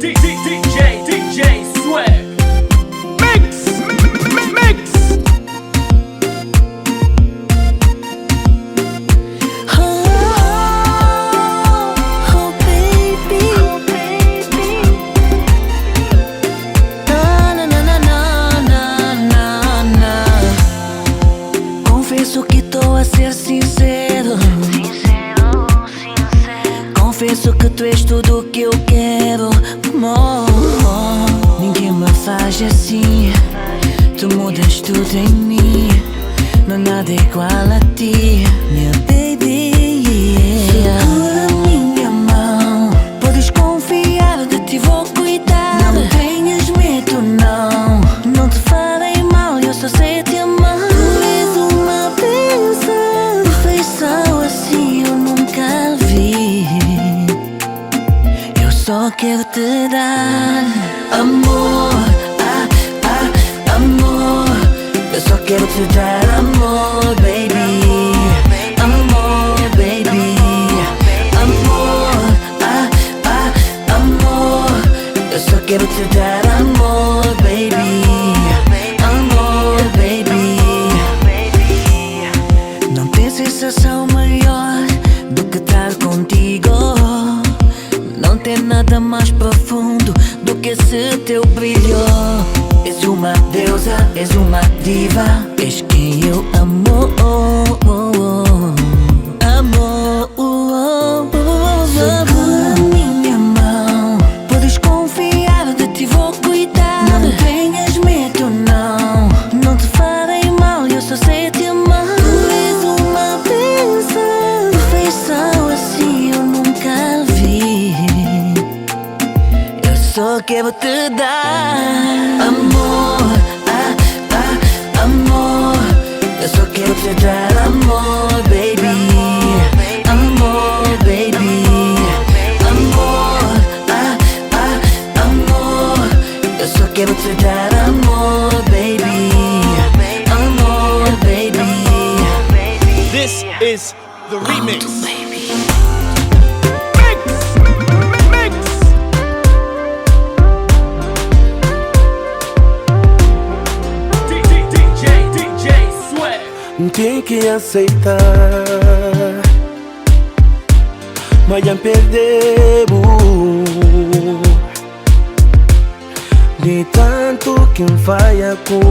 DJ Swag. Mix. Oh, baby. Confesso que tô a ser sincero. Confesso que tu és tudo que eu quero, amor. Ninguém me faz assim. Tu mudas tudo em mim. Não há nada igual a ti, minha baby, yeah. Segura minha mão. Podes confiar, de ti vou cuidar. Não tenhas medo, não. Não te farei mal, eu só sei te amar. Tu és uma bênção. Perfeição assim eu nunca vi. Eu só quero te dar amor, amor. Eu só quero te dar amor, baby. Amor, baby. Amor, amor. Eu só quero te dar amor, baby. Amor, baby. Não tem sensação maior do que estar contigo. Não tem nada mais profundo do que esse teu brilho. És uma deusa, és uma diva. És quem eu amo, amor. Segura minha mão. Podes confiar, de ti vou cuidar. Não tenhas medo, não. Não te farei mal, eu só sei te amar. Tu és uma bênção. Perfeição assim eu nunca vi. Eu só quero te dar amor, amor. Eu só quero te dar amor, baby. Amor, baby. Amor, amor. Eu só quero te dar amor, baby. Amor, baby. This is the remix. DJ Swag. Tem que aceitar, mas já perdemos. De tanto que falha com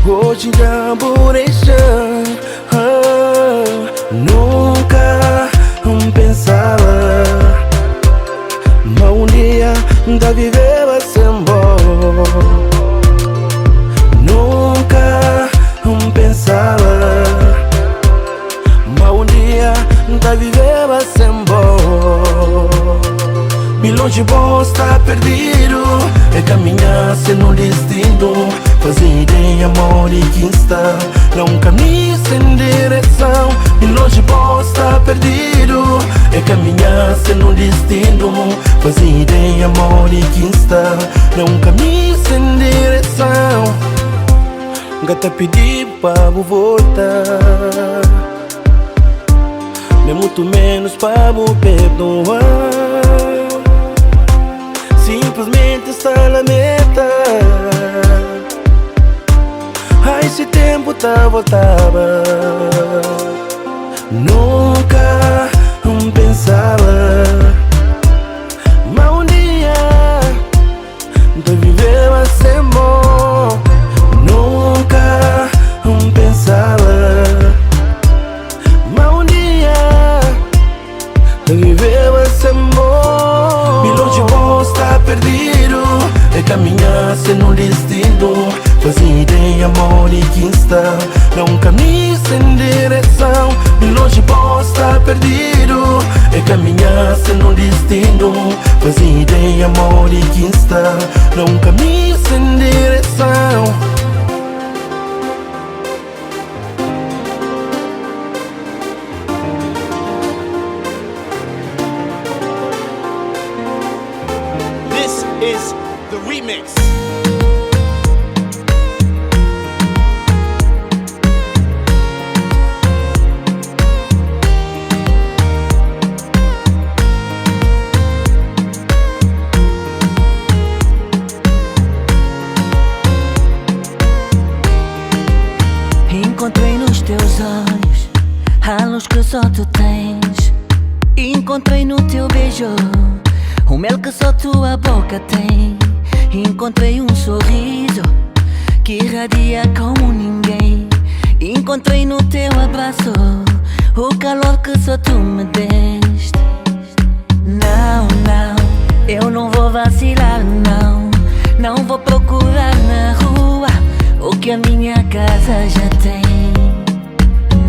hoje já deixar. Nunca pensava, mas um dia da viver vai ser bom. Nunca pensava, mas um dia da viver vai ser bom. Bem longe bom está perdido, é caminhar sem no destino. Fazer ideia, amor e quem está num caminho sem direção. Bem longe bom está perdido, é caminhar sem no destino. Fazer ideia, amor e quem está num caminho sem direção. Gata pedir para voltar, nem muito menos para perdoar. Simplesmente está na meta. Ai, esse tempo tá voltava. Nunca pensava, mas um dia de viver vai ser bom. Nunca pensava, mas um dia de viver vai ser bom. Bem longe bom está perdido, é caminhar sem no destino. Fazer ideia, amor e quem está num caminho sem direção. Bem longe bom está perdido, é caminhar sem no destino. Fazer ideia, amor e quem está num caminho sem direção. This is the remix. teu beijo, o mel que só tua boca tem. Encontrei um sorriso que irradia como ninguém. Encontrei no teu abraço o calor que só tu me deste. Não, não, eu não vou vacilar, não. Não vou procurar na rua o que a minha casa já tem.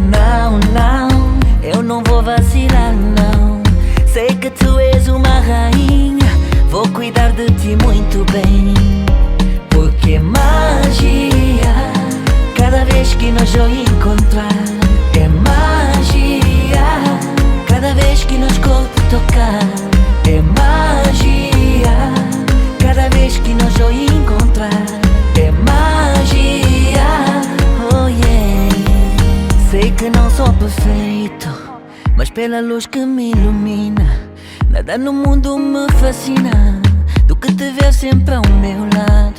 Não, não, eu não vou vacilar, não. Sei que tu és uma rainha, vou cuidar de ti muito bem. Porque magia, cada vez que nós o encontrar. É magia, cada vez que nos corpo tocar. É magia, cada vez que nós o encontrar. É magia, oh yeah. Sei que não sou perfeito, mas pela luz que me ilumina, nada no mundo me fascina do que te ver sempre ao meu lado.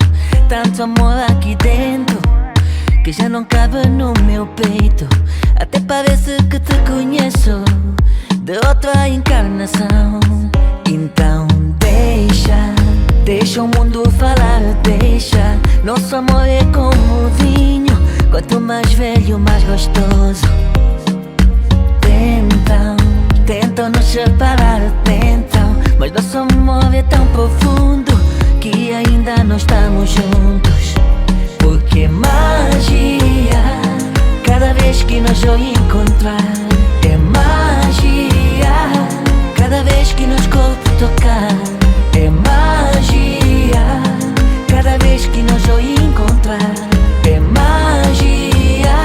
Tanto amor aqui dentro que já não cabe no meu peito. Até parece que te conheço de outra encarnação. Então deixa o mundo falar, deixa. Nosso amor é como vinho, quanto mais velho, mais gostoso. Tentam nos separar, tentam, mas nosso amor é tão profundo que ainda não estamos juntos. Porque magia, cada vez que nos o encontrar. É magia, cada vez que nos corpo tocar. É magia, cada vez que nos o encontrar. É magia,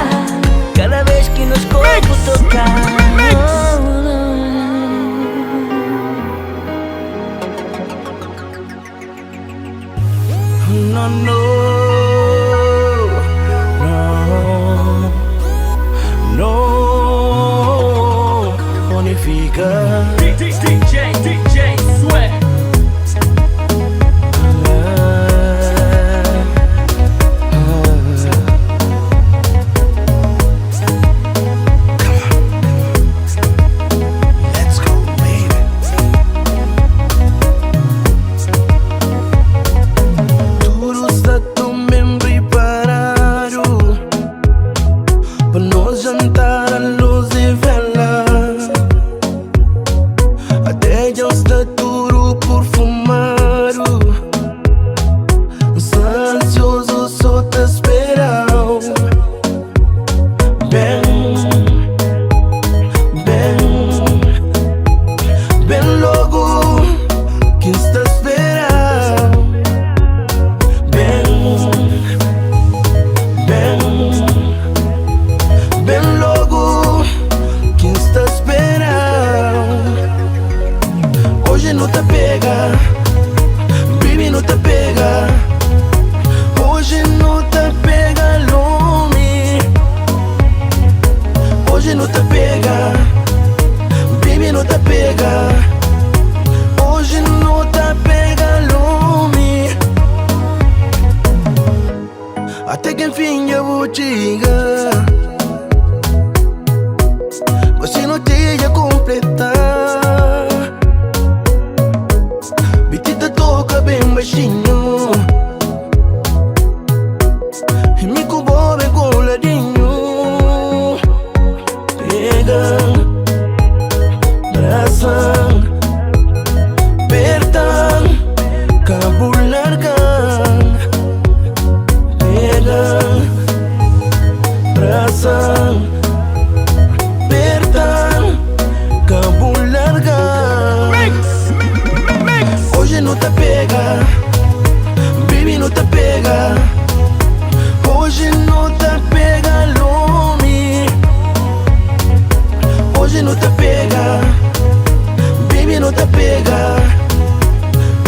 cada vez que nos corpo tocar. No, no, no, no, Bonifica. DJ Swag. Let's go, baby. Tudo está tão bem preparado para nós jantar à luz e vela. Até já está tudo perfumado. Ansioso só te esperam. Bem logo que está esperando. Bem logo que está esperando. Hoje não te pega, baby, não te pega. Hoje não te pega, Lumi. Hoje não te pega, baby, não te pega. Hoje não te pega, Lumi. Até que enfim eu vou chegar. Você não te ia completar. Bitita toca bem baixinho e me cubou bem coladinho. Pega, braça, aperta, cabo larga. Pega, braça, aperta, cabo larga. Hoje não te pega, baby, não te pega. Hoje não te pega, Lumi. Hoje não te pega, baby, não te pega.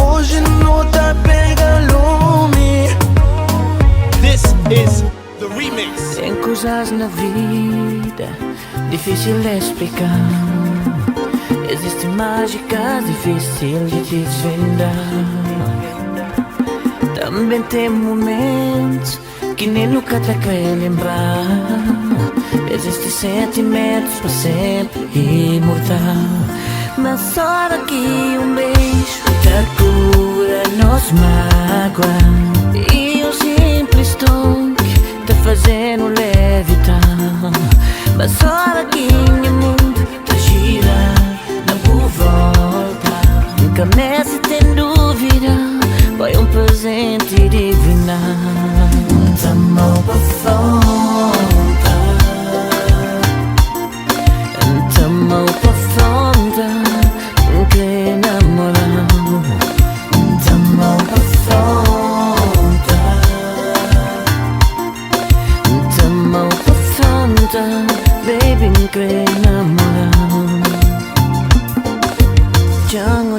Hoje não te pega, Lumi. This is the remix. Tem coisas na vida difícil de explicar. Existem mágicas difíceis de desvendar. Também tem momentos que nem nunca te quer lembrar. Existem sentimentos para sempre imortal. mas só daqui beijo da cura nos mágoa. E um simples toque tá fazendo levitar. Mas só daqui o mundo tá girar na por volta. Nunca mais se tem dúvida, foi presente divina. Tamo pra fronta, tamo pra fronta, que namorar. Tamo pra fronta, tamo pra fronta, baby, que namorar. Jango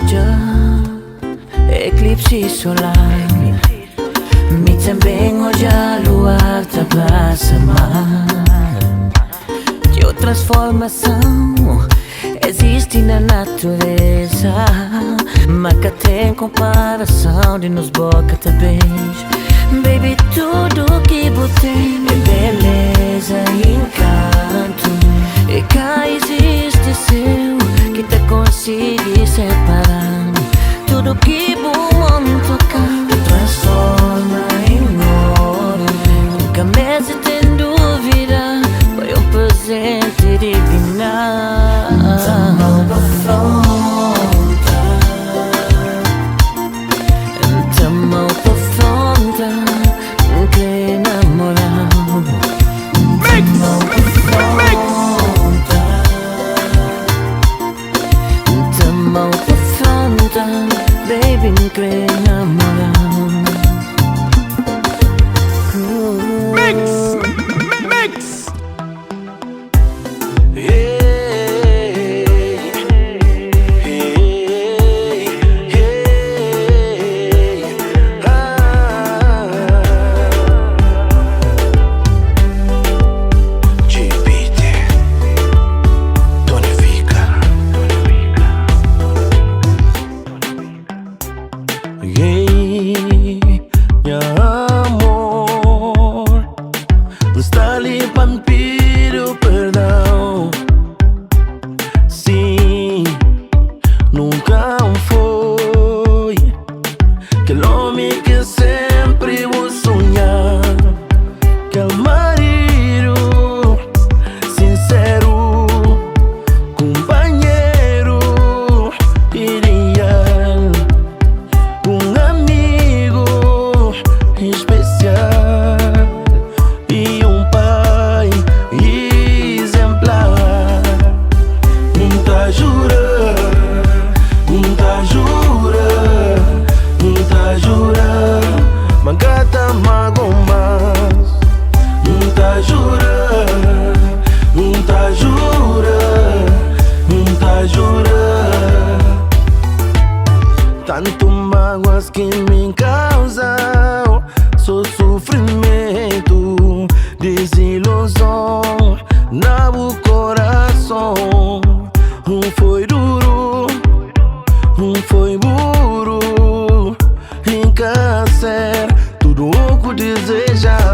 eclipse solar, me também hoje a lua tá passa mar. De outra transformação existe na natureza, mas que tem comparação de nos boca tá beijo. Baby, tudo que botei é beleza e encanto, e cá existe seu que tá conseguindo separar. Tudo que bom tocar transforma em ouro. Nunca mais se tem dúvida, foi presente divina. Tamo pra fronta, tamo pra fronta, que namorar. Tamo pra fronta, tamo pra fronta, baby, que namorar. Mix. Meu amor, está ali para pedir perdão. Sim, nunca foi aquele homem que sempre vou sonhar, aquele marido sincero, companheiro ideal, amigo especial e pai exemplar. Muita jura, muita jura, muita jura, magata magomas. Muita jura, muita jura, muita jura. Tanto mágoas que me causam, só sofrimento, desilusão na o coração. Foi duro, foi burro, encacer tudo o que deseja.